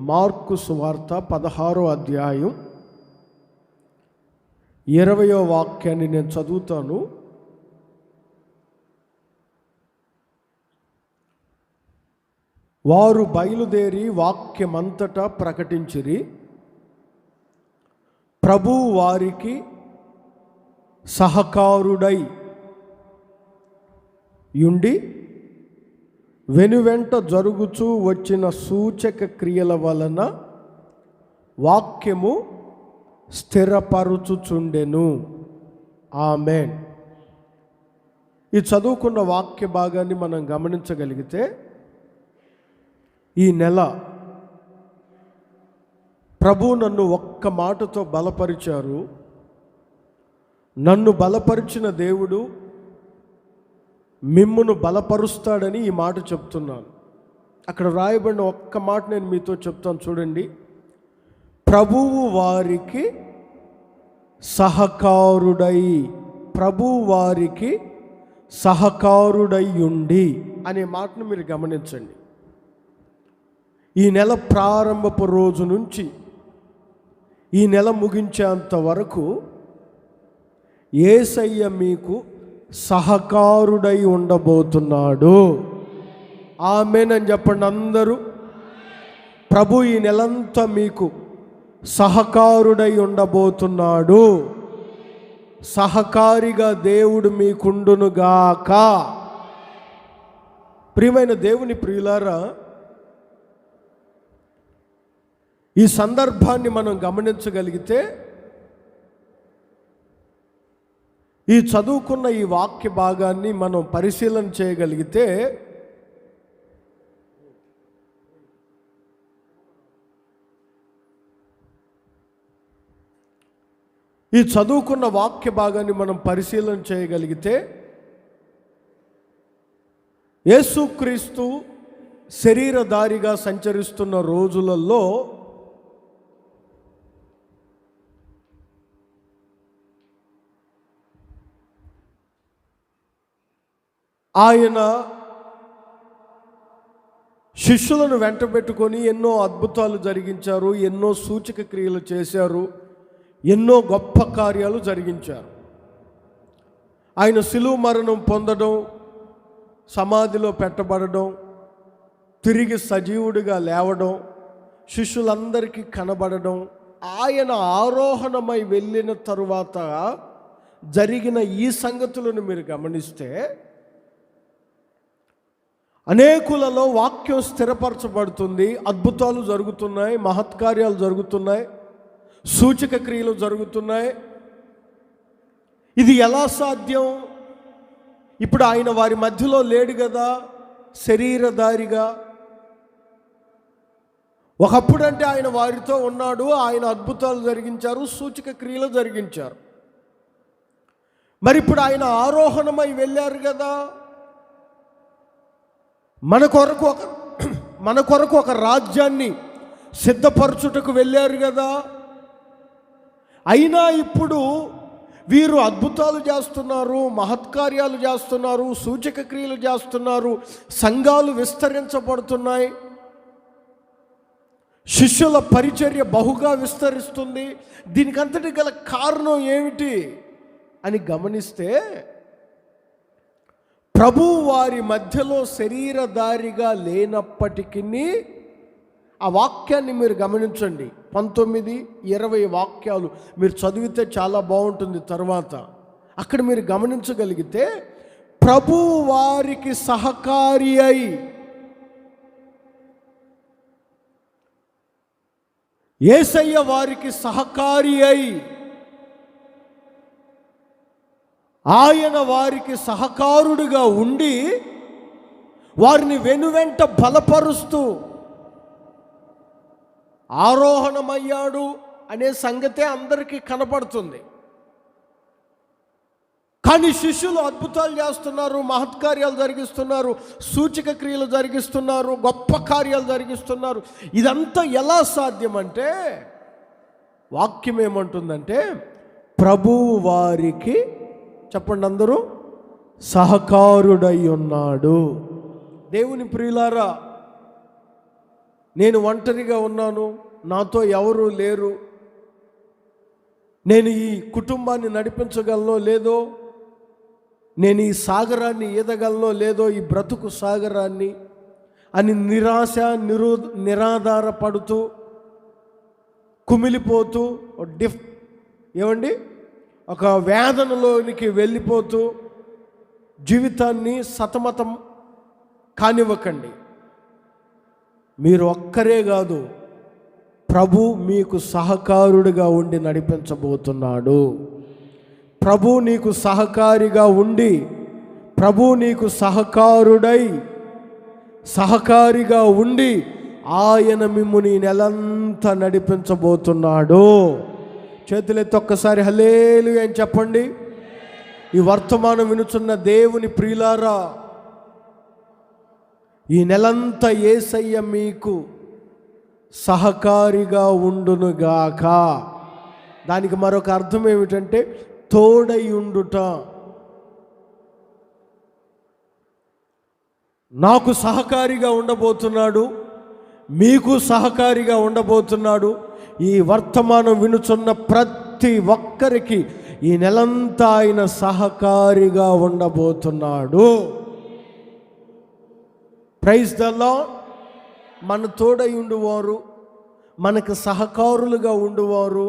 Mark సువార్త 16వ అధ్యాయం 20వ వాక్యాన్ని నేను చదువుతాను. వారు బయలుదేరి వాక్యమంతటా ప్రకటించిరి. ప్రభువు వారికి సహకారుడై యుండి వెనువెంట జరుగుచూ వచ్చిన సూచక క్రియల వలన వాక్యము స్థిరపరుచుచుండెను. ఆమేన్. ఈ చదువుకున్న వాక్య భాగాన్ని మనం గమనించగలిగితే, ఈ నెల ప్రభు నన్ను ఒక్క మాటతో బలపరిచారు. నన్ను బలపరిచిన దేవుడు మిమ్మును బలపరుస్తాడని ఈ మాట చెప్తున్నాను. అక్కడ రాయబడిన ఒక్క మాట నేను మీతో చెప్తాను, చూడండి. ప్రభువు వారికి సహకారుడై, ప్రభువు వారికి సహకారుడై ఉండి అనే మాటను మీరు గమనించండి. ఈ నెల ప్రారంభపు రోజు నుంచి ఈ నెల ముగించేంత వరకు యేసయ్య మీకు సహకారుడై ఉండబోతున్నాడు. ఆమేన్ అని చెప్పండి అందరూ. ప్రభు ఈ నెలంతా మీకు సహకారుడై ఉండబోతున్నాడు. సహకారిగా దేవుడు మీకుండునుగాక. ప్రియమైన దేవుని ప్రియులారా, ఈ సందర్భాన్ని మనం గమనించగలిగితే, ఈ చదువుకున్న ఈ వాక్య భాగాన్ని మనం పరిశీలన చేయగలిగితే, యేసుక్రీస్తు శరీరధారిగా సంచరిస్తున్న రోజులలో ఆయన శిష్యులను వెంటబెట్టుకొని ఎన్నో అద్భుతాలు జరిగించారు, ఎన్నో సూచక క్రియలు చేశారు, ఎన్నో గొప్ప కార్యాలు జరిగించారు. ఆయన శిలువ మరణం పొందడం, సమాధిలో పెట్టబడడం, తిరిగి సజీవుడిగా లేవడం, శిష్యులందరికీ కనబడడం, ఆయన ఆరోహణమై వెళ్ళిన తరువాత జరిగిన ఈ సంగతులను మీరు గమనిస్తే, అనేకులలో వాక్యం స్థిరపరచబడుతుంది, అద్భుతాలు జరుగుతున్నాయి, మహత్కార్యాలు జరుగుతున్నాయి, సూచక క్రియలు జరుగుతున్నాయి. ఇది ఎలా సాధ్యం? ఇప్పుడు ఆయన వారి మధ్యలో లేడు కదా, శరీరధారిగా. ఒకప్పుడంటే ఆయన వారితో ఉన్నాడు, ఆయన అద్భుతాలు జరిగించారు, సూచక క్రియలు జరిగించారు. మరి ఇప్పుడు ఆయన ఆరోహణమై వెళ్ళారు కదా, మన కొరకు ఒక రాజ్యాన్ని సిద్ధపరచుటకు వెళ్ళారు కదా. అయినా ఇప్పుడు వీరు అద్భుతాలు చేస్తున్నారు, మహత్కార్యాలు చేస్తున్నారు, సూచక క్రియలు చేస్తున్నారు, సంఘాలు విస్తరించబడుతున్నాయి, శిష్యుల పరిచర్య బహుగా విస్తరిస్తుంది. దీనికంతటి గల కారణం ఏమిటి అని గమనిస్తే, ప్రభు వారి మధ్యలో శరీరధారిగా లేనప్పటికీ, ఆ వాక్యాన్ని మీరు గమనించండి. 19-20 వాక్యాలు మీరు చదివితే చాలా బాగుంటుంది. తర్వాత అక్కడ మీరు గమనించగలిగితే, ప్రభు వారికి సహకారి అయి, యేసయ్య వారికి సహకారి అయి, ఆయన వారికి సహకారుడిగా ఉండి వారిని వెనువెంట బలపరుస్తూ ఆరోహణమయ్యాడు అనే సంగతే అందరికీ కనపడుతుంది. కానీ శిష్యులు అద్భుతాలు చేస్తున్నారు, మహత్కార్యాలు జరిగిస్తున్నారు, సూచక క్రియలు జరిగిస్తున్నారు, గొప్ప కార్యాలు జరిగిస్తున్నారు. ఇదంతా ఎలా సాధ్యమంటే, వాక్యం ఏమంటుందంటే, ప్రభువు వారికి, చెప్పండి అందరూ, సహకారుడై ఉన్నాడు. దేవుని ప్రియులారా, నేను ఒంటరిగా ఉన్నాను, నాతో ఎవరూ లేరు, నేను ఈ కుటుంబాన్ని నడిపించగలనో లేదో, నేను ఈ సాగరాన్ని ఈదగలనో లేదో, ఈ బ్రతుకు సాగరాన్ని అని నిరాశ నిరాధారపడుతూ కుమిలిపోతూ ఏమండి ఒక వేదనలోనికి వెళ్ళిపోతూ జీవితాన్ని సతమతం కానివ్వకండి. మీరు ఒక్కరే కాదు, ప్రభు మీకు సహకారుడిగా ఉండి నడిపించబోతున్నాడు. ప్రభు నీకు సహకారిగా ఉండి, ప్రభు నీకు సహకారిగా ఉండి ఆయన మిమ్ముని నెలంతా నడిపించబోతున్నాడు. చేతులెత్తి ఒక్కసారి హల్లెలూయా అని చెప్పండి. ఈ వర్తమానం వినుచున్న దేవుని ప్రియులారా, ఈ నెలంతా యేసయ్య మీకు సహకారిగా ఉండునుగాక. దానికి మరొక అర్థం ఏమిటంటే తోడై ఉండుట. నాకు సహకారిగా ఉండబోతున్నాడు, మీకు సహకారిగా ఉండబోతున్నాడు. ఈ వర్తమానం వినుచున్న ప్రతి ఒక్కరికి ఈ నెలంతా ఆయన సహకారిగా ఉండబోతున్నాడు. Praise the lord. మన తోడై ఉండువారు, మనకు సహకారులుగా ఉండువారు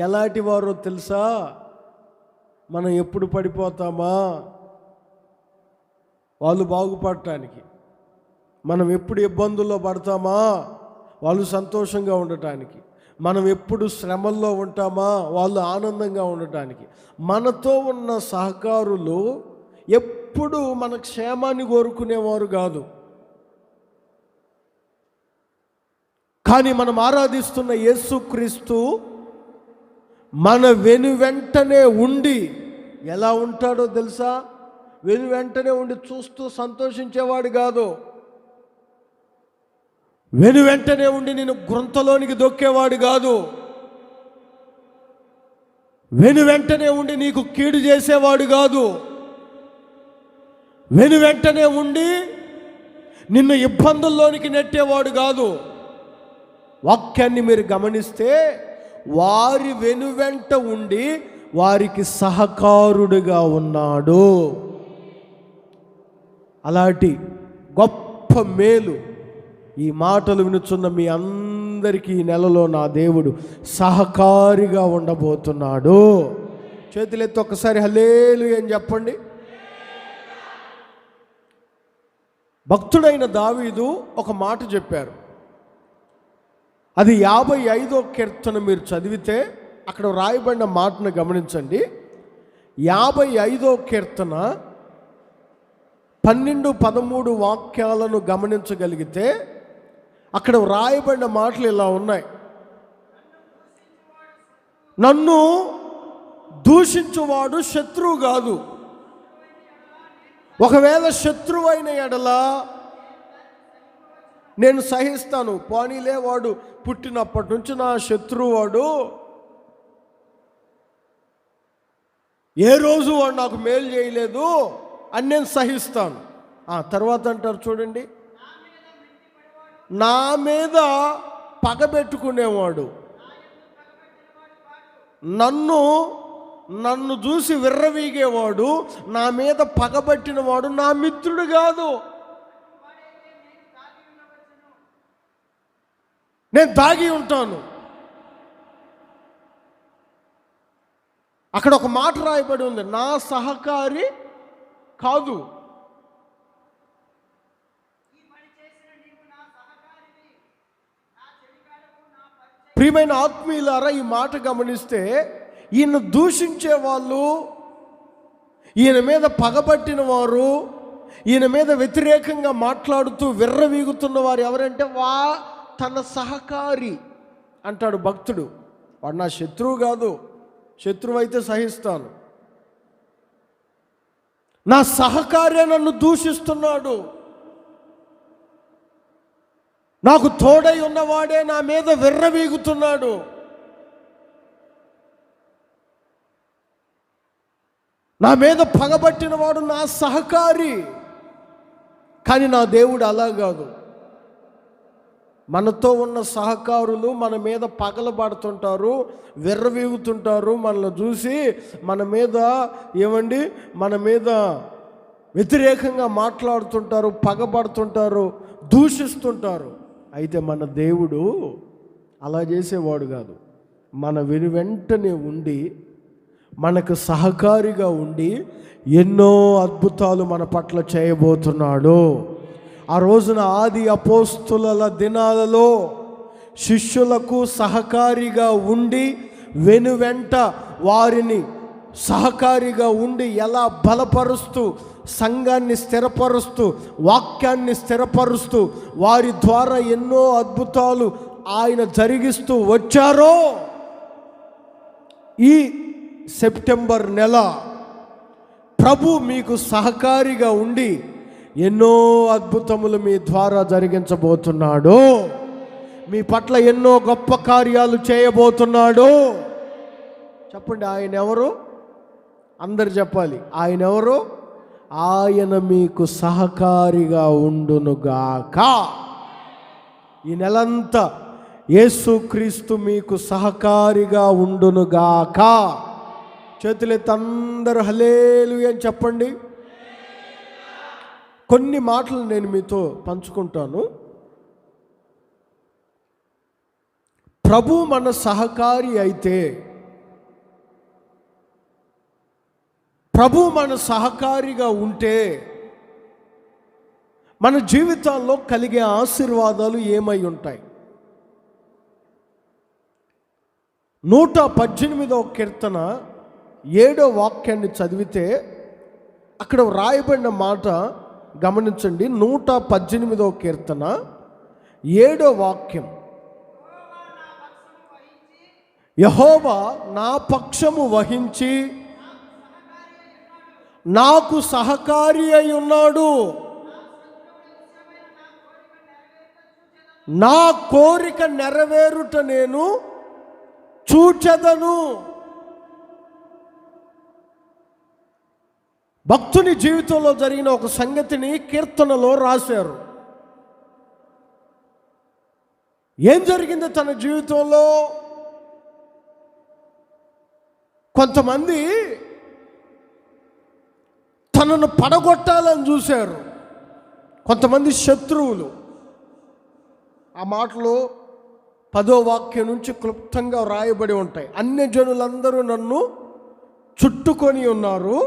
ఎలాంటి వారో తెలుసా? మనం ఎప్పుడు పడిపోతామా వాళ్ళు బాగుపడటానికి, మనం ఎప్పుడు ఇబ్బందుల్లో పడతామా వాళ్ళు సంతోషంగా ఉండటానికి, మనం ఎప్పుడు శ్రమల్లో ఉంటామా వాళ్ళు ఆనందంగా ఉండటానికి. మనతో ఉన్న సహకారులు ఎప్పుడు మన క్షేమాన్ని కోరుకునేవారు కాదు. కానీ మనం ఆరాధిస్తున్న యేసుక్రీస్తు మన వెనువెంటనే ఉండి ఎలా ఉంటాడో తెలుసా? వెనువెంటనే ఉండి చూస్తూ సంతోషించేవాడు కాదు. వెనువెంటనే ఉండి నేను గుంతలోనికి దొక్కేవాడు కాదు. వెనువెంటనే ఉండి నీకు కీడు చేసేవాడు కాదు. వెనువెంటనే ఉండి నిన్ను ఇబ్బందుల్లోనికి నెట్టేవాడు కాదు. వాక్యాన్ని మీరు గమనిస్తే వారి వెనువెంట ఉండి వారికి సహకారుడుగా ఉన్నాడు. అలాంటి గొప్ప మేలు ఈ మాటలు వినుచున్న మీ అందరికీ ఈ నెలలో నా దేవుడు సహకారిగా ఉండబోతున్నాడు. చేతులెత్తి ఒక్కసారి హల్లెలూయా అని చెప్పండి. భక్తుడైన దావీదు ఒక మాట చెప్పారు. అది 55వ కీర్తన మీరు చదివితే అక్కడ రాయబడిన మాటను గమనించండి. 55వ కీర్తన 12, 13 వాక్యాలను గమనించగలిగితే అక్కడ రాయబడిన మాటలు ఇలా ఉన్నాయి. నన్ను దూషించువాడు శత్రువు కాదు. ఒకవేళ శత్రువైన ఎడల నేను సహిస్తాను. పోనీలే, వాడు పుట్టినప్పటి నుంచి నా శత్రువు, వాడు ఏ రోజు వాడు నాకు మేలు చేయలేదు అని నేను సహిస్తాను. తర్వాత అంటారు చూడండి, నా మీద పగబెట్టుకునేవాడు, నన్ను చూసి విర్రవీగేవాడు, నా మీద పగబట్టినవాడు నా మిత్రుడు కాదు. నేను దాగి ఉంటాను. అక్కడ ఒక మాట రాయబడి ఉంది, నా సహకారి కాదు. ప్రియమైన ఆత్మీయులారా, ఈ మాట గమనిస్తే ఈయన దూషించే వాళ్ళు, ఈయన మీద పగబట్టిన వారు, ఈయన మీద వ్యతిరేకంగా మాట్లాడుతూ విర్రవీగుతున్న వారు ఎవరంటే తన సహకారి అంటాడు భక్తుడు. వాడు నా శత్రువు కాదు, శత్రువు అయితే సహిస్తాను. నా సహకార్య నన్ను దూషిస్తున్నాడు, నాకు తోడై ఉన్నవాడే నా మీద విర్రవీగుతున్నాడు. నా మీద పగబట్టిన వాడు నా సహకారి. కానీ నా దేవుడు అలా కాదు. మనతో ఉన్న సహకారులు మన మీద పగలబడుతుంటారు, విర్రవీగుతుంటారు. మనల్ని చూసి మన మీద వ్యతిరేకంగా మాట్లాడుతుంటారు, పగబడుతుంటారు, దూషిస్తుంటారు. అయితే మన దేవుడు అలా చేసేవాడు కాదు. మన వెనువెంటనే ఉండి, మనకు సహకారిగా ఉండి ఎన్నో అద్భుతాలు మన పట్ల చేయబోతున్నాడు. ఆ రోజున ఆది అపోస్తుల దినాలలో శిష్యులకు సహకారిగా ఉండి, వెనువెంట వారిని సహకారిగా ఉండి ఎలా బలపరుస్తూ, సంఘాన్ని స్థిరపరుస్తూ, వాక్యాన్ని స్థిరపరుస్తూ, వారి ద్వారా ఎన్నో అద్భుతాలు ఆయన జరిగిస్తూ వచ్చారో, ఈ సెప్టెంబర్ నెల ప్రభు మీకు సహకారిగా ఉండి ఎన్నో అద్భుతములు మీ ద్వారా జరిగించబోతున్నాడు. మీ పట్ల ఎన్నో గొప్ప కార్యాలు చేయబోతున్నాడు. చెప్పండి, ఆయన ఎవరు? అందరు చెప్పాలి, ఆయన ఎవరు? ఆయన మీకు సహకారిగా ఉండునుగాక. ఈ నెలంతా యేసుక్రీస్తు మీకు సహకారిగా ఉండునుగాక. చేతులెత్తి అందరూ హల్లెలూయా అని చెప్పండి. కొన్ని మాటలు నేను మీతో పంచుకుంటాను. ప్రభు మన సహకారి అయితే, ప్రభు మన సహకారిగా ఉంటే మన జీవితాల్లో కలిగే ఆశీర్వాదాలు ఏమై ఉంటాయి? 118వ కీర్తన 7వ వాక్యాన్ని చదివితే అక్కడ వ్రాయబడిన మాట గమనించండి. 118వ కీర్తన 7వ వాక్యం, యెహోవా నా పక్షము వహించి నాకు సహకారి అయి ఉన్నాడు. నా కోరిక నెరవేరుట నేను చూచెదను. భక్తుని జీవితంలో జరిగిన ఒక సంగతిని కీర్తనలో రాశారు. ఏం జరిగింది తన జీవితంలో? కొంతమంది తనను పడగొట్టాలని చూశారు, కొంతమంది శత్రువులు. ఆ మాటలు 10వ వాక్యం నుంచి క్లుప్తంగా వ్రాయబడి ఉంటాయి. అన్యజనులందరూ నన్ను చుట్టుకొని ఉన్నారు,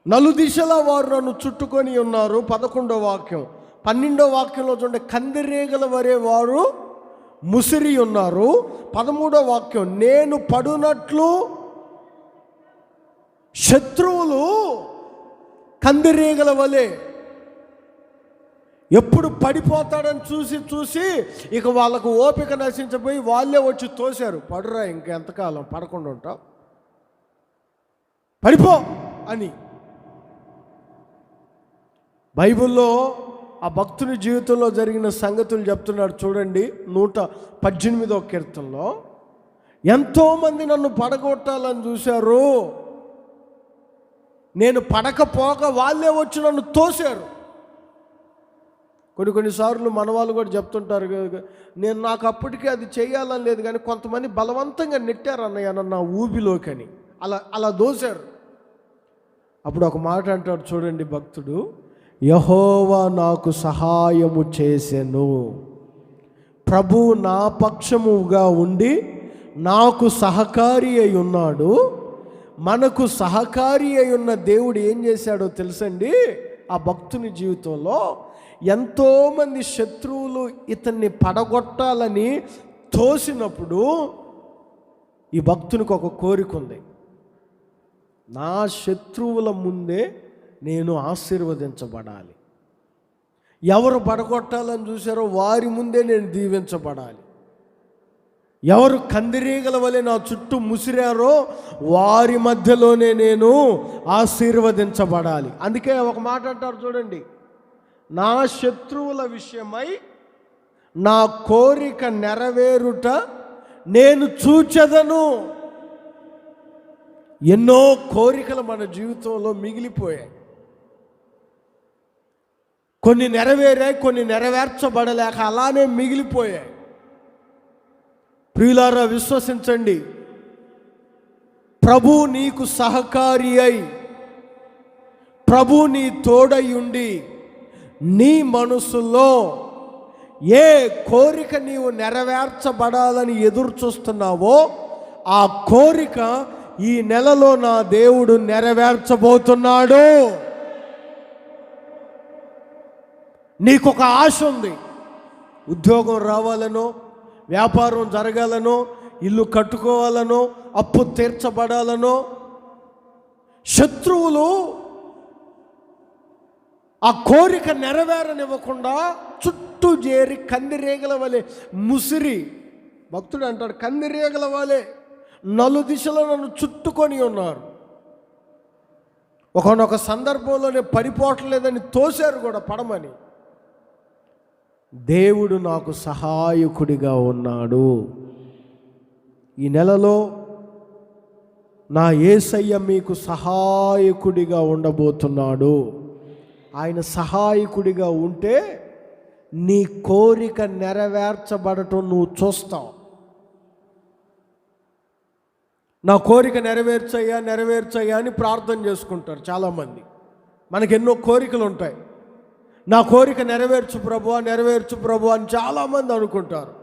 నలుదిశలా వారు నన్ను చుట్టుకొని ఉన్నారు. 11వ వాక్యం. 12వ వాక్యంలో చూడండి, కందిరీగల వరే వారు ముసిరి ఉన్నారు. 13వ వాక్యం, నేను పడునట్లు శత్రువులు కందిరీగల వలె. ఎప్పుడు పడిపోతాడని చూసి ఇక వాళ్ళకు ఓపిక నశించిపోయి వాళ్ళే వచ్చి తోశారు. పడురా, ఇంకెంతకాలం పడకుండా ఉంటావు, పడిపో అని. బైబిల్లో ఆ భక్తుని జీవితంలో జరిగిన సంగతులు చెప్తున్నాడు చూడండి. 118వ కీర్తనలో, ఎంతోమంది నన్ను పడగొట్టాలని చూశారు, నేను పడకపోగా వాళ్ళే వచ్చి నన్ను తోశారు. కొన్నిసార్లు మన వాళ్ళు కూడా చెప్తుంటారు, నాకు అప్పటికే అది చేయాలని లేదు కానీ కొంతమంది బలవంతంగా నెట్టారు అన్నయ్య నా ఊబిలోకని, అలా దోశారు. అప్పుడు ఒక మాట అంటాడు చూడండి భక్తుడు, యెహోవా నాకు సహాయము చేసెను. ప్రభు నా పక్షముగా ఉండి నాకు సహకారి అయి ఉన్నాడు. మనకు సహకారి అయి ఉన్న దేవుడు ఏం చేశాడో తెలుసండి? ఆ భక్తుని జీవితంలో ఎంతోమంది శత్రువులు ఇతన్ని పడగొట్టాలని తోసినప్పుడు ఈ భక్తునికి ఒక కోరిక ఉంది, నా శత్రువుల ముందే నేను ఆశీర్వదించబడాలి. ఎవరు పడగొట్టాలని చూశారో వారి ముందే నేను దీవించబడాలి. ఎవరు కందిరీగల వలె నా చుట్టూ ముసిరారో వారి మధ్యలోనే నేను ఆశీర్వదించబడాలి. అందుకే ఒక మాట అంటారు చూడండి, నా శత్రువుల విషయమై నా కోరిక నెరవేరుట నేను చూచెదను. ఎన్నో కోరికలు మన జీవితంలో మిగిలిపోయాయి. కొన్ని నెరవేరాయి, కొన్ని నెరవేర్చబడలేక అలానే మిగిలిపోయాయి. ప్రియులారా, విశ్వసించండి, ప్రభు నీకు సహకారి అయి, ప్రభు నీ తోడై ఉండి, నీ మనసులో ఏ కోరిక నీవు నెరవేర్చబడాలని ఎదురు చూస్తున్నావో ఆ కోరిక ఈ నెలలో నా దేవుడు నెరవేర్చబోతున్నాడు. నీకొక ఆశ ఉంది, ఉద్యోగం రావాలనో, వ్యాపారం జరగాలనో, ఇల్లు కట్టుకోవాలనో, అప్పు తీర్చబడాలనో. శత్రువులు ఆ కోరిక నెరవేరనివ్వకుండా చుట్టూ చేరి కందిరేగల వలె ముసిరి, భక్తుడు అంటాడు, కందిరేగల వలె నలుదిశలో నన్ను చుట్టుకొని ఉన్నారు. ఒకనొక సందర్భంలోనే పడిపోవట్లేదని తోశారు కూడా పడమని. దేవుడు నాకు సహాయకుడిగా ఉన్నాడు. ఈ నెలలో నా యేసయ్య మీకు సహాయకుడిగా ఉండబోతున్నాడు. ఆయన సహాయకుడిగా ఉంటే నీ కోరిక నెరవేర్చబడటం నువ్వు చూస్తావు. నా కోరిక నెరవేర్చయ్యా నెరవేర్చయ్యా అని ప్రార్థన చేసుకుంటారు చాలామంది. మనకి ఎన్నో కోరికలు ఉంటాయి. నా కోరిక నెరవేర్చు ప్రభువా, నెరవేర్చు ప్రభువా అని చాలామంది అనుకుంటారు.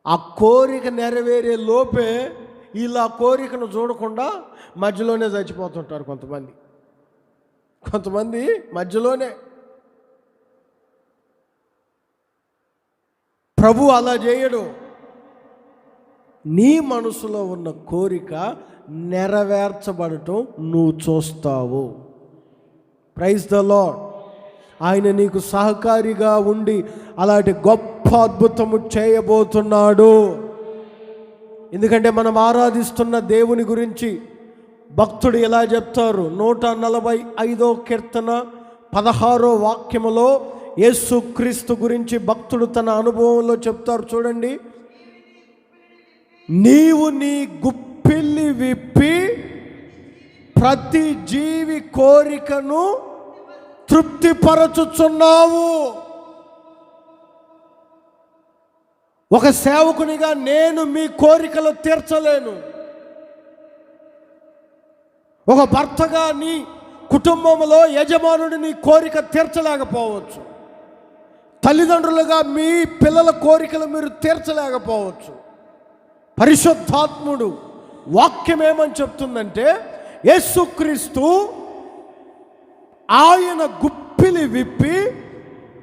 ఆ కోరిక నెరవేరే లోపే ఇలా కోరికను చూడకుండా మధ్యలోనే చచ్చిపోతుంటారు కొంతమంది మధ్యలోనే. ప్రభు అలా చేయడు. నీ మనసులో ఉన్న కోరిక నెరవేర్చబడటం నువ్వు చూస్తావు. Praise the Lord. ఆయన నీకు సహకారిగా ఉండి అలాంటి గొప్ప అద్భుతము చేయబోతున్నాడు. ఎందుకంటే మనం ఆరాధిస్తున్న దేవుని గురించి భక్తుడు ఎలా చెప్తారు? 145వ కీర్తన 16వ వాక్యములో యేసుక్రీస్తు గురించి భక్తుడు తన అనుభవంలో చెప్తారు. చూడండి, నీవు నీ గుప్పిల్లి విప్పి ప్రతి జీవి కోరికను తృప్తిపరచుచున్నావు. ఒక సేవకునిగా నేను మీ కోరికలు తీర్చలేను. ఒక భర్తగా నీ కుటుంబంలో యజమానుడి నీ కోరిక తీర్చలేకపోవచ్చు. తల్లిదండ్రులుగా మీ పిల్లల కోరికలు మీరు తీర్చలేకపోవచ్చు. పరిశుద్ధాత్ముడు వాక్యం ఏమని చెప్తుందంటే, యేసుక్రీస్తు ఆయన గుప్పిలి విప్పి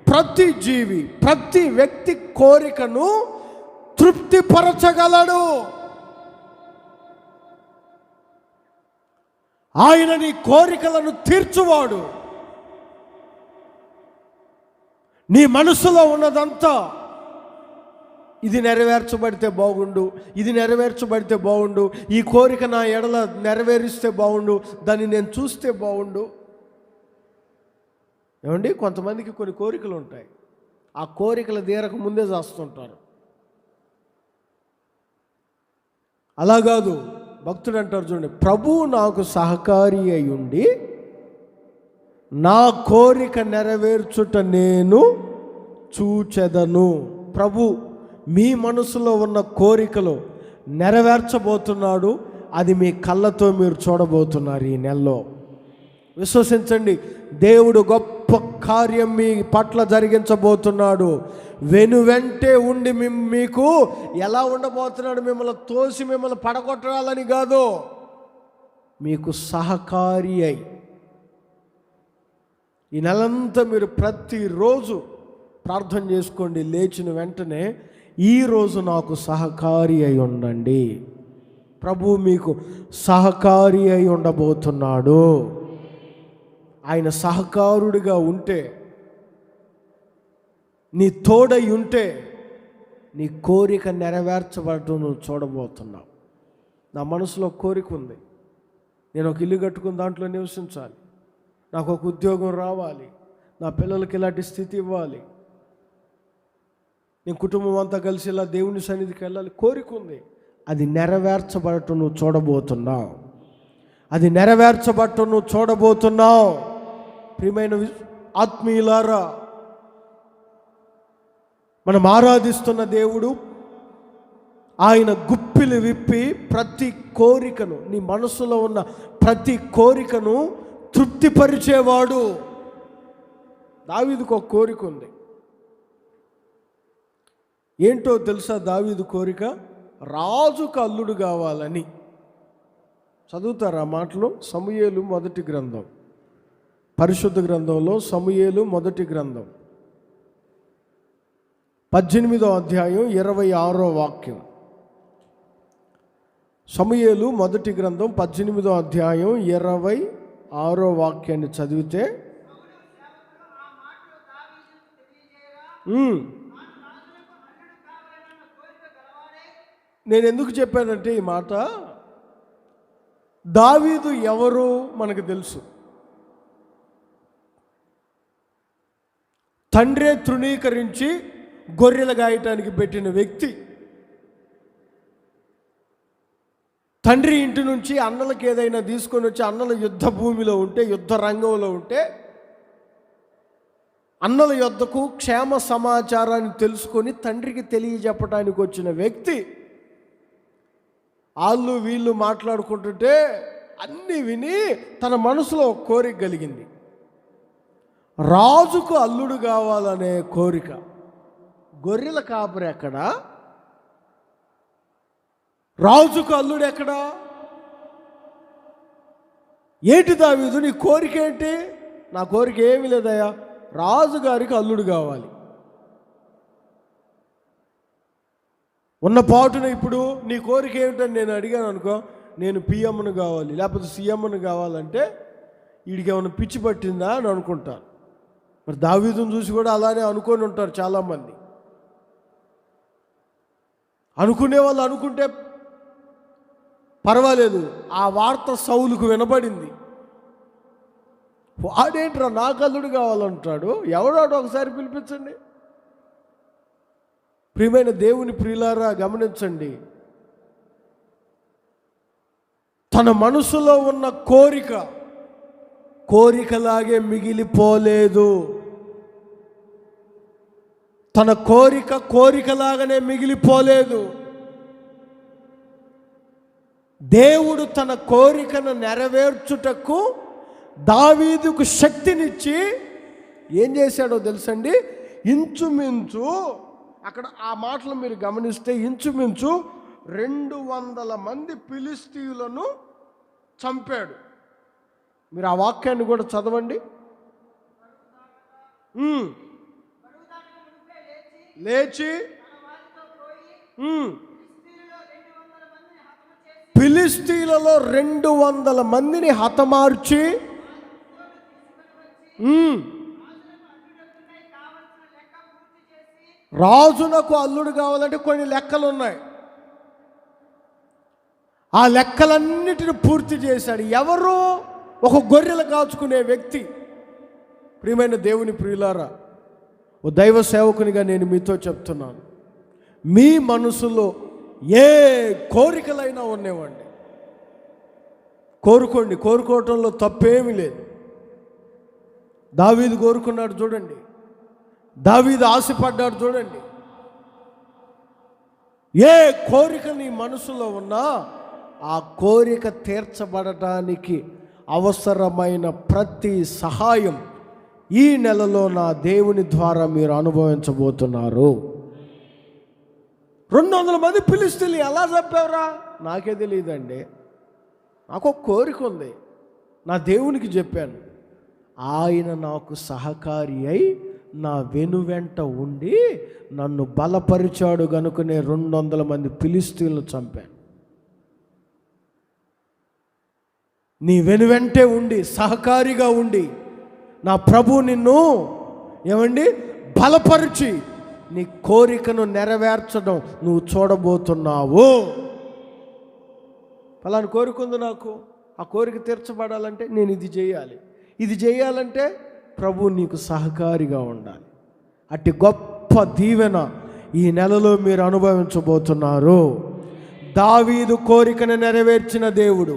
ప్రతి జీవి, ప్రతి వ్యక్తి కోరికను తృప్తిపరచగలడు. ఆయన నీ కోరికలను తీర్చువాడు. నీ మనసులో ఉన్నదంతా ఇది నెరవేర్చబడితే బాగుండు, ఇది నెరవేర్చబడితే బాగుండు, ఈ కోరిక నా ఎడల నెరవేరిస్తే బాగుండు, దాన్ని నేను చూస్తే బాగుండు. ఏమండి, కొంతమందికి కొన్ని కోరికలు ఉంటాయి. ఆ కోరికలు తీరక ముందే చేస్తుంటారు. అలా కాదు, భక్తుడు అంటారు చూడండి, ప్రభువు నాకు సహకారి అయి ఉండి నా కోరిక నెరవేర్చుట నేను చూచెదను. ప్రభు మీ మనసులో ఉన్న కోరికలు నెరవేర్చబోతున్నాడు. అది మీ కళ్ళతో మీరు చూడబోతున్నారు ఈ నెలలో. విశ్వసించండి, దేవుడు గొప్ప కార్యం మీ పట్ల జరిగించబోతున్నాడు. వెంటే ఉండి మీకు ఎలా ఉండబోతున్నాడు? మిమ్మల్ని తోసి మిమ్మల్ని పడగొట్టాలని కాదు, మీకు సహకారి అయి. ఈ నెలంతా మీరు ప్రతిరోజు ప్రార్థన చేసుకోండి. లేచిన వెంటనే ఈరోజు నాకు సహకారి అయి ఉండండి. ప్రభు మీకు సహకారి అయి ఉండబోతున్నాడు. ఆయన సహకారుడిగా ఉంటే, నీ తోడై ఉంటే నీ కోరిక నెరవేర్చబడటం నువ్వు చూడబోతున్నావు. నా మనసులో కోరిక ఉంది, నేను ఒక ఇల్లు కట్టుకుని దాంట్లో నివసించాలి, నాకు ఒక ఉద్యోగం రావాలి, నా పిల్లలకి ఇలాంటి స్థితి ఇవ్వాలి, నేను కుటుంబం అంతా కలిసి ఇలా దేవుని సన్నిధికి వెళ్ళాలి, కోరిక ఉంది. అది నెరవేర్చబడటం నువ్వు చూడబోతున్నావు. అది నెరవేర్చబడటం నువ్వు చూడబోతున్నావు. ప్రియమైన ఆత్మీయులారా, మనం ఆరాధిస్తున్న దేవుడు ఆయన గుప్పిలు విప్పి ప్రతి కోరికను, నీ మనసులో ఉన్న ప్రతి కోరికను తృప్తిపరిచేవాడు. దావీదుకు ఒక కోరిక ఉంది. ఏంటో తెలుసా? దావీదు కోరిక రాజుకు అల్లుడు కావాలని. చదువుతారా మాటలు? సమూయేలు మొదటి గ్రంథం, పరిశుద్ధ గ్రంథంలో సమూయేలు మొదటి గ్రంథం 18వ అధ్యాయం 26వ వాక్యం. సమూయేలు మొదటి గ్రంథం 18వ అధ్యాయం 26వ వాక్యాన్ని చదివితే, నేను ఎందుకు చెప్పానంటే ఈ మాట, దావీదు ఎవరు మనకు తెలుసు. తండ్రే తృణీకరించి గొర్రెలు గాయటానికి పెట్టిన వ్యక్తి. తండ్రి ఇంటి నుంచి అన్నలకు ఏదైనా తీసుకొని వచ్చి, అన్నల యుద్ధ భూమిలో ఉంటే, యుద్ధ రంగంలో ఉంటే, అన్నల యొద్దకు క్షేమ సమాచారాన్ని తెలుసుకొని తండ్రికి తెలియజెప్పడానికి వచ్చిన వ్యక్తి. వాళ్ళు వీళ్ళు మాట్లాడుకుంటుంటే అన్నీ విని తన మనసులో ఒక కోరిక కలిగింది. రాజుకు అల్లుడు కావాలనే కోరిక. గొర్రెల కాపరి ఎక్కడ? రాజుకు అల్లుడు ఎక్కడ? ఏంటి దావీదు నీ కోరిక ఏంటి? నా కోరిక ఏమీ లేదయ్యా, రాజుగారికి అల్లుడు కావాలి. ఉన్న పాటున ఇప్పుడు నీ కోరిక ఏమిటని నేను అడిగాను అనుకో, నేను పిఎంను కావాలి లేకపోతే సీఎంను కావాలంటే వీడికి ఏమైనా పిచ్చి పట్టిందా అని అనుకుంటాను. మరి దావీదును చూసి కూడా అలానే అనుకొని ఉంటారు చాలామంది. అనుకునే వాళ్ళు అనుకుంటే పర్వాలేదు. ఆ వార్త సౌలుకు వినబడింది. వాడేంట్రా నాకు అల్లుడు కావాలంటాడు, ఎవడాడు ఒకసారి పిలిపించండి. ప్రియమైన దేవుని ప్రియులారా, గమనించండి, తన మనసులో ఉన్న కోరికలాగే మిగిలిపోలేదు. తన కోరికలాగానే మిగిలిపోలేదు. దేవుడు తన కోరికను నెరవేర్చుటకు దావీదుకు శక్తినిచ్చి ఏం చేశాడో తెలుసండి? ఇంచుమించు, అక్కడ ఆ మాటలు మీరు గమనిస్తే, ఇంచుమించు 200 మంది ఫిలిష్తీయులను చంపాడు. మీరు ఆ వాక్యాన్ని కూడా చదవండి. లేచి ఫిలిష్తీయులలో 200 మందిని హతమార్చి రాజునకు అల్లుడు కావాలంటే కొన్ని లెక్కలు ఉన్నాయి. ఆ లెక్కలన్నిటిని పూర్తి చేశాడు. ఎవరు? ఒక గొర్రెలు కాచుకునే వ్యక్తి. ప్రియమైన దేవుని ప్రియులారా, ఓ దైవ సేవకునిగా నేను మీతో చెప్తున్నాను, మీ మనసులో ఏ కోరికలైనా ఉన్నవండి, కోరుకోండి. కోరుకోవటంలో తప్పేమీ లేదు. దావీదు కోరుకున్నాడు చూడండి, దావీదు ఆశపడ్డాడు చూడండి. ఏ కోరిక నీ మనసులో ఉన్నా ఆ కోరిక తీర్చబడటానికి అవసరమైన ప్రతి సహాయం ఈ నెలలో నా దేవుని ద్వారా మీరు అనుభవించబోతున్నారు. 200 మంది ఫిలిష్తీయులు ఎలా చంపావురా? నాకే తెలియదండి. నాకు ఒక కోరిక ఉంది, నా దేవునికి చెప్పాను, ఆయన నాకు సహకారి అయి నా వెనువెంట ఉండి నన్ను బలపరిచాడు గనుకనే 200 మంది ఫిలిష్తీయులను చంపాను. నీ వెనువెంటే ఉండి, సహకారిగా ఉండి, నా ప్రభు నిన్ను ఏమండి బలపరిచి నీ కోరికను నెరవేర్చడం నువ్వు చూడబోతున్నావు. ఫలానా కోరిక ఉంది నాకు, ఆ కోరిక తీర్చబడాలంటే నేను ఇది చేయాలి, ఇది చేయాలంటే ప్రభు నీకు సహకారిగా ఉండాలి. అట్టి గొప్ప దీవెన ఈ నెలలో మీరు అనుభవించబోతున్నారు. దావీదు కోరికను నెరవేర్చిన దేవుడు,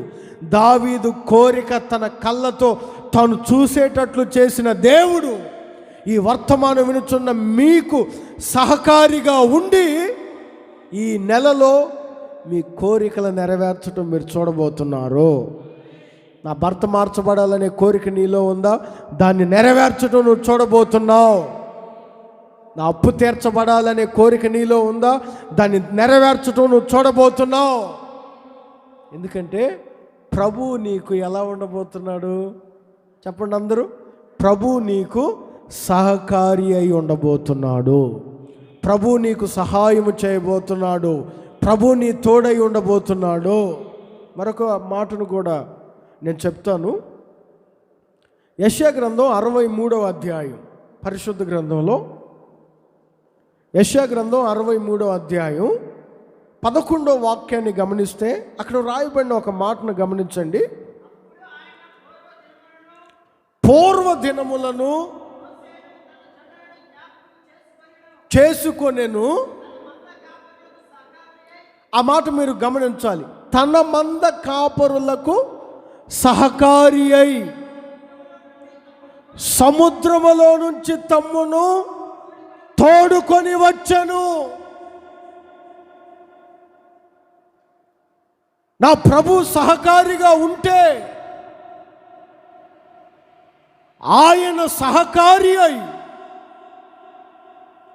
దావీదు కోరిక తన కళ్ళతో తాను చూసేటట్లు చేసిన దేవుడు ఈ వర్తమానం వినుచున్న మీకు సహకారిగా ఉండి ఈ నెలలో మీ కోరికలు నెరవేర్చడం మీరు చూడబోతున్నారు. నా భర్త మార్చబడాలనే కోరిక నీలో ఉందా? దాన్ని నెరవేర్చడం నువ్వు చూడబోతున్నావు. నా అప్పు తీర్చబడాలనే కోరిక నీలో ఉందా? దాన్ని నెరవేర్చడం నువ్వు చూడబోతున్నావు. ఎందుకంటే ప్రభు నీకు ఎలా ఉండబోతున్నాడు చెప్పండి అందరూ? ప్రభు నీకు సహకారి అయి ఉండబోతున్నాడు. ప్రభు నీకు సహాయము చేయబోతున్నాడు. ప్రభు నీ తోడై ఉండబోతున్నాడు. మరొక మాటను కూడా నేను చెప్తాను. యెషయా గ్రంథం 63వ అధ్యాయం, పరిశుద్ధ గ్రంథంలో యెషయా గ్రంథం 63వ అధ్యాయం 11వ వాక్యాన్ని గమనిస్తే అక్కడ రాయబడిన ఒక మాటను గమనించండి. పూర్వ దినములను చేసుకొనెను. ఆ మాట మీరు గమనించాలి. తన మంద కాపరులకు సహకారి అయి సముద్రములో నుంచి తమ్మును తోడుకొని వచ్చెను. నా ప్రభు సహకారిగా ఉంటే ఆయన సహకారి అయి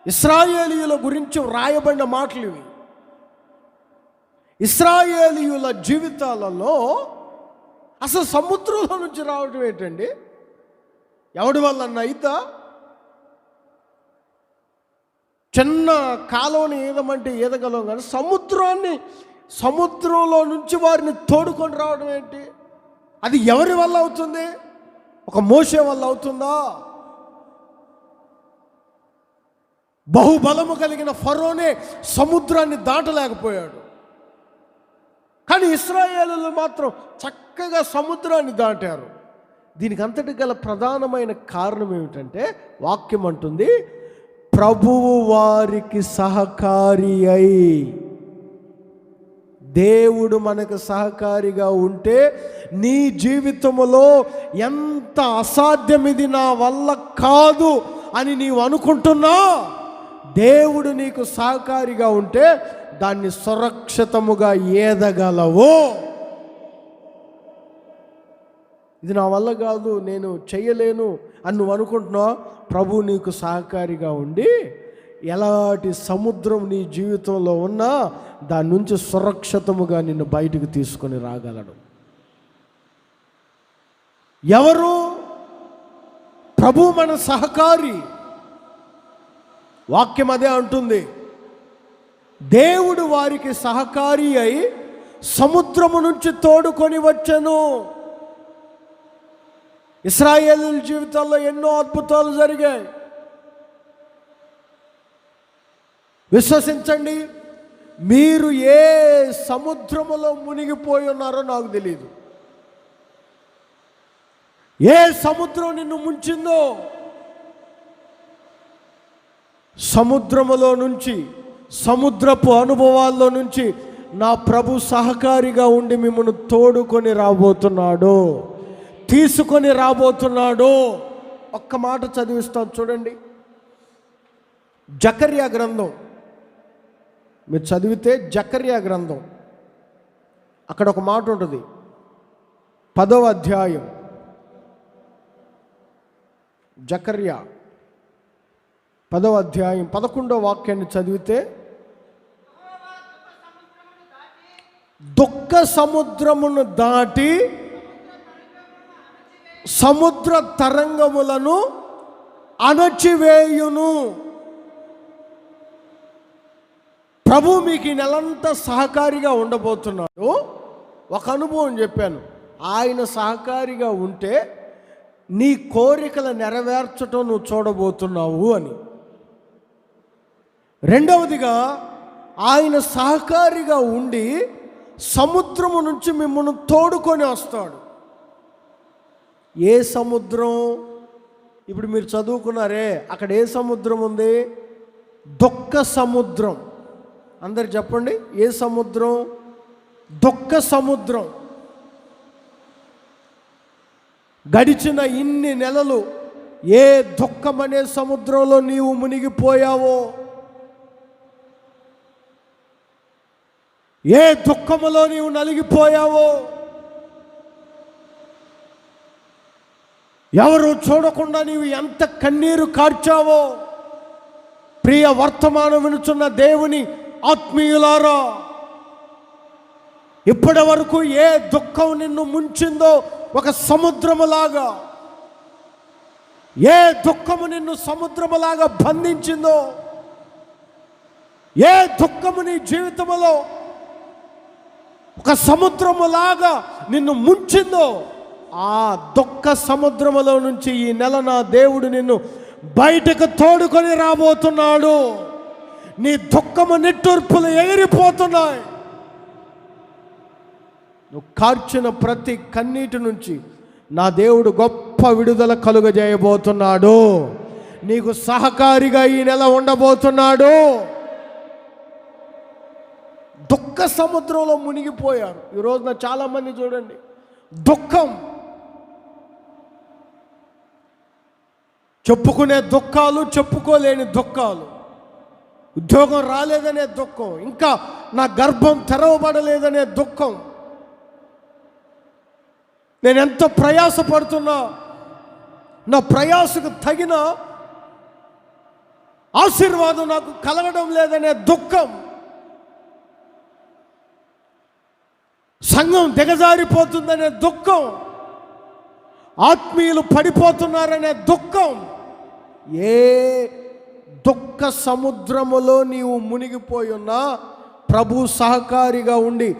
ఇశ్రాయేలీయుల గురించి వ్రాయబడిన మాటలు ఇవి. ఇశ్రాయేలీయుల జీవితాలలో అసలు సముద్రంలో నుంచి రావడం ఏంటండి? ఎవడి వల్ల అయితా? చిన్న కాలువని ఈదమంటే ఈదగలం, కానీ సముద్రంలో నుంచి వారిని తోడుకొని రావడం ఏంటి? అది ఎవరి వల్ల అవుతుంది? ఒక మోషే వల్ల అవుతుందా? బహుబలము కలిగిన ఫరోనే సముద్రాన్ని దాటలేకపోయాడు. కానీ ఇశ్రాయేలీయులు మాత్రం చక్కగా సముద్రాన్ని దాటారు. దీనికి అంతటి గల ప్రధానమైన కారణం ఏమిటంటే వాక్యం అంటుంది, ప్రభువు వారికి సహకారి అయి. దేవుడు మనకు సహకారిగా ఉంటే నీ జీవితంలో ఎంత అసాధ్యం, ఇది నా వల్ల కాదు అని నీవు అనుకుంటున్నా, దేవుడు నీకు సహకారిగా ఉంటే దాన్ని సురక్షితముగా ఏదగలవు. ఇది నా వల్ల కాదు, నేను చెయ్యలేను అని నువ్వు అనుకుంటున్నావు. ప్రభు నీకు సహకారిగా ఉండి ఎలాంటి సముద్రం నీ జీవితంలో ఉన్నా దాని నుంచి సురక్షితముగా నిన్ను బయటకు తీసుకొని రాగలడు. ఎవరు? ప్రభు మన సహకారి. వాక్యం అదే అంటుంది. దేవుడు వారికి సహకారి అయి సముద్రము నుంచి తోడుకొని వచ్చెను. ఇశ్రాయేలీయుల జీవితాల్లో ఎన్నో అద్భుతాలు జరిగాయి. విశ్వసించండి, మీరు ఏ సముద్రములో మునిగిపోయి ఉన్నారో నాకు తెలియదు. ఏ సముద్రం నిన్ను ముంచిందో, సముద్రములో నుంచి, సముద్రపు అనుభవాల్లో నుంచి నా ప్రభు సహకారిగా ఉండి మిమ్మల్ని తోడుకొని రాబోతున్నాడు, తీసుకొని రాబోతున్నాడు. ఒక్క మాట చదివిస్తాను చూడండి. జకర్యా గ్రంథం మీరు చదివితే, జకర్యా గ్రంథం అక్కడ ఒక మాట ఉంటుంది. 10వ అధ్యాయం, జకర్యా 10వ అధ్యాయం 11వ వాక్యాన్ని చదివితే, దుఃఖ సముద్రమును దాటి సముద్ర తరంగములను అణచివేయును. ప్రభు మీకు ఈ నెలంతా సహకారిగా ఉండబోతున్నాడు. ఒక అనుభవం చెప్పాను, ఆయన సహకారిగా ఉంటే నీ కోరికలు నెరవేర్చటం నువ్వు చూడబోతున్నావు అని. రెండవదిగా, ఆయన సహకారిగా ఉండి సముద్రము నుంచి మిమ్మల్ని తోడుకొని వస్తాడు. ఏ సముద్రం? ఇప్పుడు మీరు చదువుకున్నారే, అక్కడ ఏ సముద్రం ఉంది? దుఃఖ సముద్రం. అందరు చెప్పండి, ఏ సముద్రం? దుఃఖ సముద్రం. గడిచిన ఇన్ని నెలలు ఏ దుఃఖమనే సముద్రంలో నీవు మునిగిపోయావో, ఏ దుఃఖములో నీవు నలిగిపోయావో, ఎవరు చూడకుండా నీవు ఎంత కన్నీరు కార్చావో, ప్రియ వర్తమానం వినుచున్న దేవుని ఆత్మీయులారా, ఇప్పటి వరకు ఏ దుఃఖం నిన్ను ముంచిందో ఒక సముద్రములాగా, ఏ దుఃఖము నిన్ను సముద్రములాగా బంధించిందో, ఏ దుఃఖము నీ జీవితంలో ఒక సముద్రములాగా నిన్ను ముంచిందో, ఆ దుఃఖ సముద్రములో నుంచి ఈ నెల నా దేవుడు నిన్ను బయటకు తోడుకొని రాబోతున్నాడు. నీ దుఃఖము నిట్టూర్పులు ఎగిరిపోతున్నాయి. నువ్వు కార్చిన ప్రతి కన్నీటి నుంచి నా దేవుడు గొప్ప విడుదల కలుగజేయబోతున్నాడు. నీకు సహకారిగా ఈ నెల ఉండబోతున్నాడు. దుఃఖ సముద్రంలో మునిగిపోయారు ఈ రోజున చాలామంది. చూడండి, దుఃఖం, చెప్పుకునే దుఃఖాలు, చెప్పుకోలేని దుఃఖాలు. ఉద్యోగం రాలేదనే దుఃఖం, ఇంకా నా గర్భం తెరవబడలేదనే దుఃఖం, నేను ఎంత ప్రయాసపడుతున్నా నా ప్రయాసకు తగిన ఆశీర్వాదం నాకు కలగడం లేదనే దుఃఖం, సంఘం దిగజారిపోతుందనే దుఃఖం, ఆత్మీయులు పడిపోతున్నారనే దుఃఖం. ఏ దుఃఖ సముద్రములో నీవు మునిగిపోయి ఉన్నా ప్రభు సహకారిగా ఉండి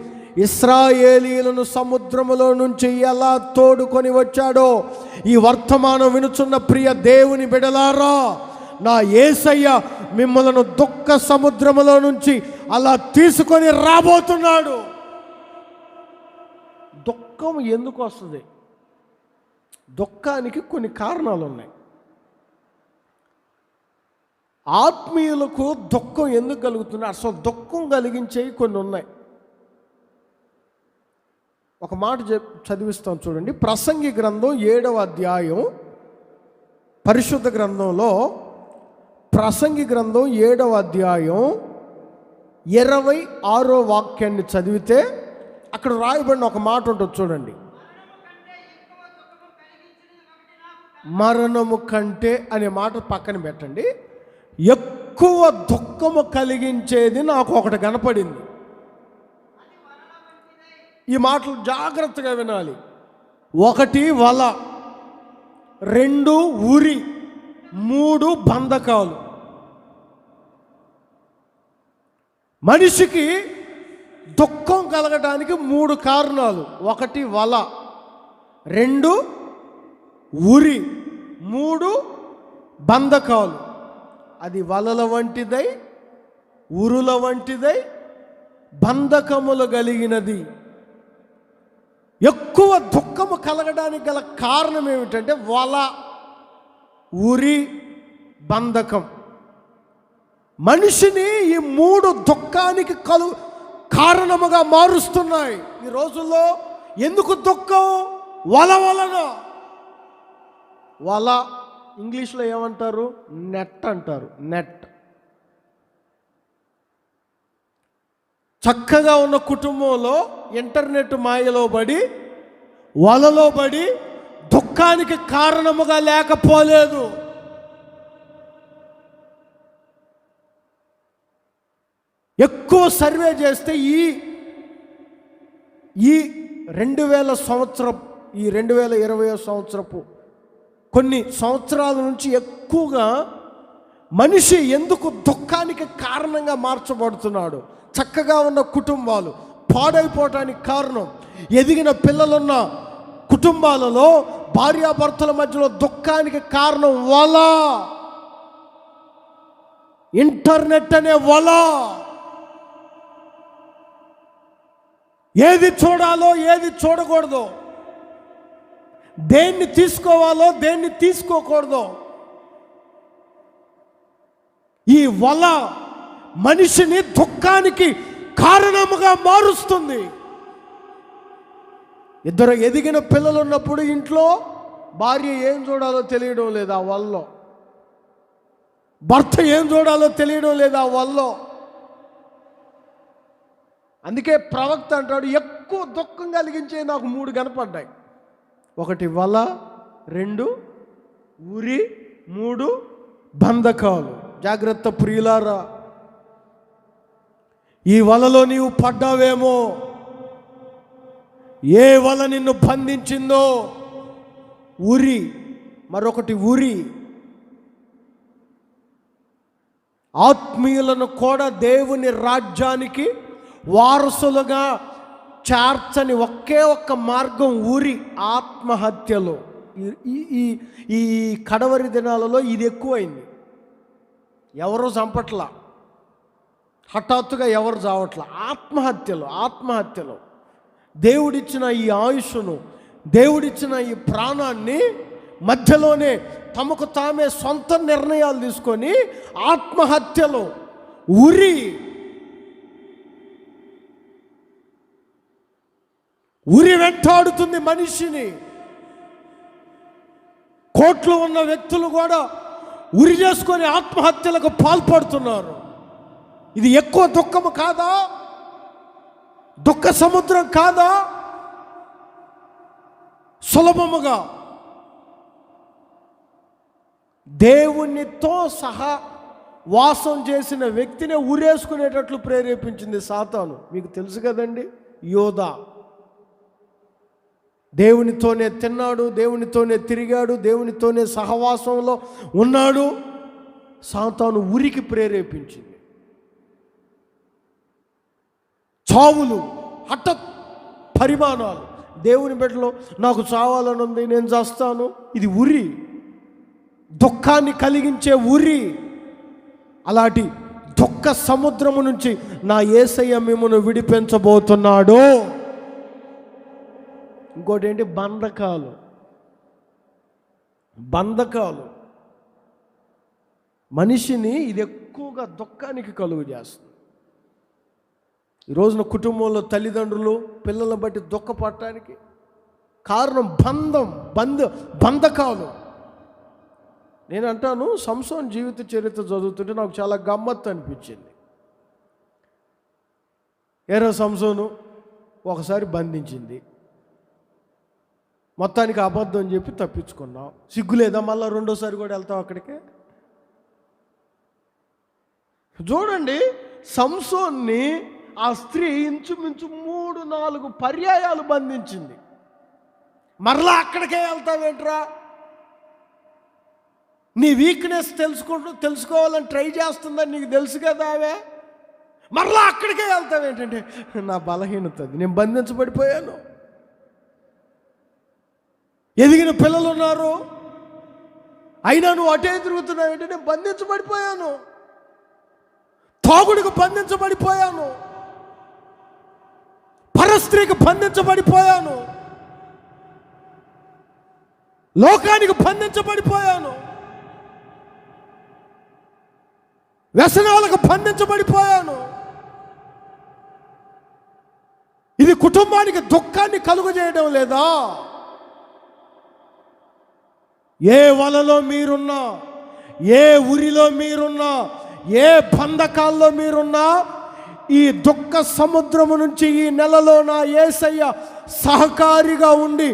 ఇశ్రాయేలీయులను సముద్రములో నుంచి ఎలా తోడుకొని వచ్చాడో, ఈ వర్తమానం వినుచున్న ప్రియ దేవుని బిడలారా, నా యేసయ్య మిమ్మలను దుఃఖ సముద్రములో నుంచి అలా తీసుకొని రాబోతున్నాడు. దుఃఖం ఎందుకు వస్తుంది? దుఃఖానికి కొన్ని కారణాలు ఉన్నాయి. ఆత్మీయులకు దుఃఖం ఎందుకు కలుగుతుంది? అసలు దుఃఖం కలిగించేవి కొన్ని ఉన్నాయి. ఒక మాట చదివిస్తాం చూడండి. ప్రసంగి గ్రంథం 7వ అధ్యాయం, పరిశుద్ధ గ్రంథంలో ప్రసంగి గ్రంథం 7వ అధ్యాయం 26వ వాక్యాన్ని చదివితే అక్కడ రాయబడిన ఒక మాట ఉంటుంది చూడండి. మరణము కంటే అనే మాట పక్కన పెట్టండి. ఎక్కువ దుఃఖము కలిగించేది నాకు ఒకటి కనపడింది. ఈ మాటలు జాగ్రత్తగా వినాలి. 1 వల, 2 ఉరి, 3 బంధకాలు. మనిషికి దుఃఖం కలగడానికి 3 కారణాలు. 1 వల, 2 ఉరి, 3 బంధకాలు. అది వలల వంటిదై, ఉరుల వంటిదై, బంధకములు కలిగినది. ఎక్కువ దుఃఖము కలగడానికి గల కారణం ఏమిటంటే వల, ఉరి, బంధకం. మనిషిని ఈ 3 దుఃఖానికి కారణముగా మారుస్తున్నాయి. ఈ రోజుల్లో ఎందుకు దుఃఖం? వల వలన. వల ఇంగ్లీష్లో ఏమంటారు? నెట్ అంటారు. నెట్. చక్కగా ఉన్న కుటుంబంలో ఇంటర్నెట్ మాయలో పడి, వలలో పడి దుఃఖానికి కారణముగా లేకపోలేదు. ఎక్కువ సర్వే చేస్తే ఈ 2000 సంవత్సరం, ఈ 2020 సంవత్సరపు కొన్ని సంవత్సరాల నుంచి ఎక్కువగా మనిషి ఎందుకు దుఃఖానికి కారణంగా మార్చబడుతున్నాడు? చక్కగా ఉన్న కుటుంబాలు పాడైపోవటానికి కారణం, ఎదిగిన పిల్లలున్న కుటుంబాలలో భార్యాభర్తల మధ్యలో దుఃఖానికి కారణం వల, ఇంటర్నెట్ అనే వల. ఏది చూడాలో ఏది చూడకూడదో, దేన్ని తీసుకోవాలో దేన్ని తీసుకోకూడదో, ఈ వల మనిషిని దుఃఖానికి కారణముగా మారుస్తుంది. 2 ఎదిగిన పిల్లలు ఉన్నప్పుడు ఇంట్లో భార్య ఏం చూడాలో తెలియడం లేదు ఆ వలలో, భర్త ఏం చూడాలో తెలియడం లేదు ఆ వలలో. అందుకే ప్రవక్త అంటాడు, ఎక్కువ దుఃఖం కలిగించే నాకు 3 కనపడ్డాయి. 1 వల, 2 ఉరి, 3 బంధకాలు. జాగ్రత్త ప్రియులారా, ఈ వలలో నీవు పడ్డావేమో. ఏ వల నిన్ను బంధించిందో, ఉరి, మరొకటి ఉరి. ఆత్మీయులను కూడా దేవుని రాజ్యానికి వారసులుగా చేర్చని ఒకే ఒక్క మార్గం ఉరి, ఆత్మహత్యలు. ఈ కడవరి దినాలలో ఇది ఎక్కువైంది. ఎవరు చంపట్లా, హఠాత్తుగా ఎవరు చావట్లా, ఆత్మహత్యలు. దేవుడిచ్చిన ఈ ఆయుష్ను, దేవుడిచ్చిన ఈ ప్రాణాన్ని మధ్యలోనే తమకు తామే సొంత నిర్ణయాలు తీసుకొని ఆత్మహత్యలు, ఉరి వెంటాడుతుంది మనిషిని. కోట్లు ఉన్న వ్యక్తులు కూడా ఉరి చేసుకొని ఆత్మహత్యలకు పాల్పడుతున్నారు. ఇది ఎక్కువ దుఃఖము కాదా? దుఃఖ సముద్రం కాదా? సులభముగా దేవునితో సహా వాసం చేసిన వ్యక్తిని ఉరేసుకునేటట్లు ప్రేరేపించింది సాతాను. మీకు తెలుసు కదండి, యోధా దేవునితోనే తిన్నాడు, దేవునితోనే తిరిగాడు, దేవునితోనే సహవాసంలో ఉన్నాడు. సాతాను ఉరికి ప్రేరేపించింది. చావులు, హఠాత్ పరిమాణాలు. దేవుని బిడ్డలో నాకు చావాలని ఉంది, నేను చేస్తాను. ఇది ఉరి, దుఃఖాన్ని కలిగించే ఉరి. అలాంటి దుఃఖ సముద్రము నుంచి నా యేసయ్య మిమ్మును విడిపించబోతున్నాడు. ఇంకోటి ఏంటి? బంధకాలు. మనిషిని ఇది ఎక్కువగా దుఃఖానికి కలుగు చేస్తుంది. ఈ రోజున కుటుంబంలో తల్లిదండ్రులు పిల్లలను బట్టి దుఃఖపడటానికి కారణం బంధకాలు. నేను అంటాను, సంసోన్ జీవిత చరిత్ర చదువుతుంటే నాకు చాలా గమ్మత్తు అనిపించింది. ఏరా సంసోను ఒకసారి బంధించింది, మొత్తానికి అబద్ధం అని చెప్పి తప్పించుకున్నావు. సిగ్గులేదా మళ్ళీ రెండోసారి కూడా వెళ్తావు అక్కడికి? చూడండి, సంసోన్ని ఆ స్త్రీ ఇంచుమించు 3-4 పర్యాయాలు బంధించింది. మరలా అక్కడికే వెళ్తావేంట్రా? నీ వీక్నెస్ తెలుసుకోవాలని ట్రై చేస్తుందని నీకు తెలుసు కదా ఆమె. మరలా అక్కడికే వెళ్తావేంటంటే, నా బలహీనత, నేను బంధించబడిపోయాను. ఎదిగిన పిల్లలు ఉన్నారు, అయినా నువ్వు అటే తిరుగుతున్నావు ఏంటంటే, నేను బంధించబడిపోయాను. తాగుడికి బంధించబడిపోయాను, పరస్త్రీకి బంధించబడిపోయాను, లోకానికి బంధించబడిపోయాను, వ్యసనాలకు బంధించబడిపోయాను. ఇది కుటుంబానికి దుఃఖాన్ని కలుగజేయడం లేదా? ఏ వలలో మీరున్నా, ఏ ఉరిలో మీరున్నా, ఏ బంధకాల్లో మీరున్నా, ఈ దుఃఖ సముద్రము నుంచి ఈ నెలలో నా యేసయ్య సహకారిగా ఉండి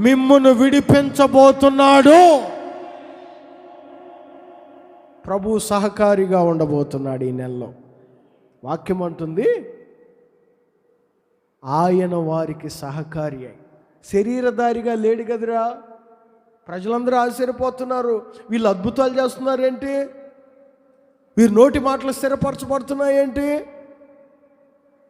మిమ్మును విడిపించబోతున్నాడు. ప్రభు సహకారిగా ఉండబోతున్నాడు ఈ నెలలో. వాక్యం అంటుంది, ఆయన వారికి సహకారి అయి. శరీరధారిగా లేడు కదరా. ప్రజలందరూ ఆశ్చర్యపోతున్నారు, వీళ్ళు అద్భుతాలు చేస్తున్నారేంటి, వీరి నోటి మాటలు స్థిరపరచబడుతున్నాయేంటి,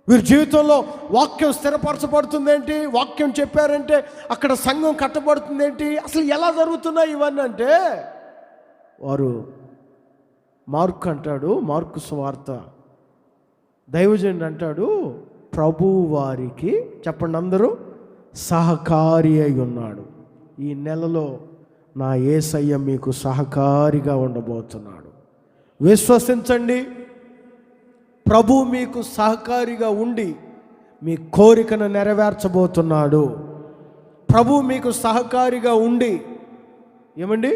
వీరి జీవితంలో వాక్యం స్థిరపరచబడుతుందేంటి, వాక్యం చెప్పారంటే అక్కడ సంఘం కట్టబడుతుందేంటి, అసలు ఎలా జరుగుతున్నాయి ఇవన్నీ అంటే, వారు మార్కు అంటాడు, మార్కు సువార్త దైవజనుడు అంటాడు, ప్రభు వారికి, చెప్పండి అందరూ, సహకారి అయి ఉన్నాడు. ఈ నెలలో నా యేసయ్య మీకు సహకారిగా ఉండబోతున్నాడు. విశ్వసించండి, ప్రభు మీకు సహకారిగా ఉండి మీ కోరికను నెరవేర్చబోతున్నాడు. ప్రభు మీకు సహకారిగా ఉండి ఏమండి?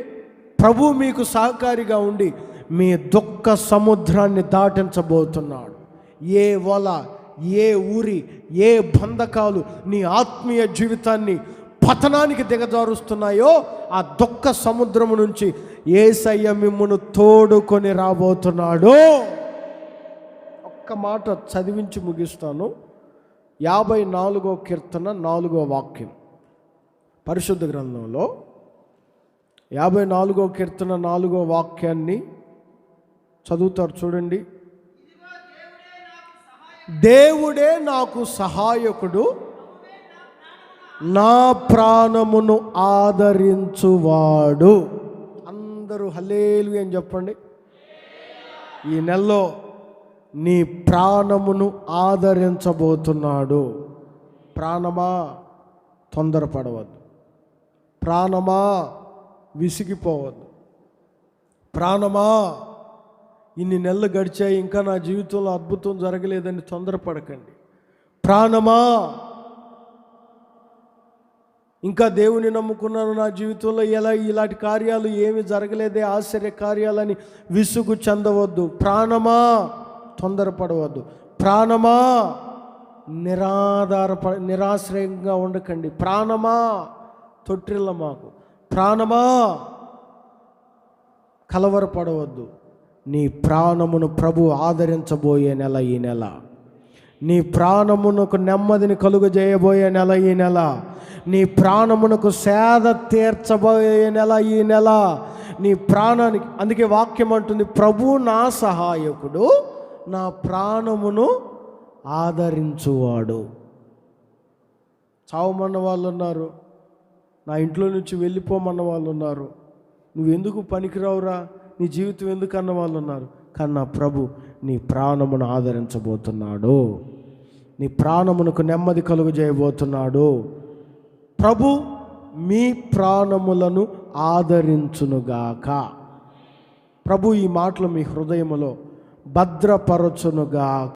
ప్రభు మీకు సహకారిగా ఉండి మీ దుఃఖ సముద్రాన్ని దాటించబోతున్నాడు. ఏ వల, ఏ ఊరి, ఏ బంధకాలు నీ ఆత్మీయ జీవితాన్ని పతనానికి దిగజారుస్తున్నాయో ఆ దుఃఖ సముద్రము నుంచి యేసయ్య మిమ్మును తోడుకొని రాబోతున్నాడు. ఒక్క మాట చదివించి ముగిస్తాను. 54వ కీర్తన 4వ వాక్యం, పరిశుద్ధ గ్రంథంలో 54వ కీర్తన 4వ వాక్యాన్ని చదువుతారు చూడండి. దేవుడే నాకు సహాయకుడు, నా ప్రాణమును ఆదరించువాడు. అందరూ హల్లెలూయా అని చెప్పండి. ఈ నెలలో నీ ప్రాణమును ఆదరించబోతున్నాడు. ప్రాణమా, తొందరపడవద్దు. ప్రాణమా, విసిగిపోవద్దు. ప్రాణమా, ఇన్ని నెలలు గడిచాయి, ఇంకా నా జీవితంలో అద్భుతం జరగలేదని తొందరపడకండి. ప్రాణమా, ఇంకా దేవుని నమ్ముకున్నాను, నా జీవితంలో ఇలాంటి కార్యాలు ఏమి జరగలేదే, ఆశ్చర్య కార్యాలని విసుగు చెందవద్దు. ప్రాణమా, తొందరపడవద్దు. ప్రాణమా, నిరాశ్రయంగా ఉండకండి. ప్రాణమా, తొట్టిల్ల మాకు. ప్రాణమా, కలవరపడవద్దు. నీ ప్రాణమును ప్రభు ఆదరించబోయే నెల ఈ నెల. నీ ప్రాణమునకు నెమ్మదిని కలుగజేయబోయే నెల ఈ నెల. నీ ప్రాణమునకు సేద తీర్చబోయే నెల ఈ నెల. నీ ప్రాణానికి, అందుకే వాక్యం అంటుంది, ప్రభు నా సహాయకుడు, నా ప్రాణమును ఆదరించువాడు. చావమన్న వాళ్ళు ఉన్నారు, నా ఇంట్లో నుంచి వెళ్ళిపోమన్న వాళ్ళు ఉన్నారు, నువ్వెందుకు పనికిరావురా, నీ జీవితం ఎందుకు అన్న వాళ్ళు ఉన్నారు. కానీ నా ప్రభు నీ ప్రాణమును ఆదరించబోతున్నాడు. నీ ప్రాణమునకు నెమ్మది కలుగు చేయబోతున్నాడు. ప్రభు మీ ప్రాణములను ఆదరించునుగాక. ప్రభు ఈ మాటలు మీ హృదయములో భద్రపరచునుగాక.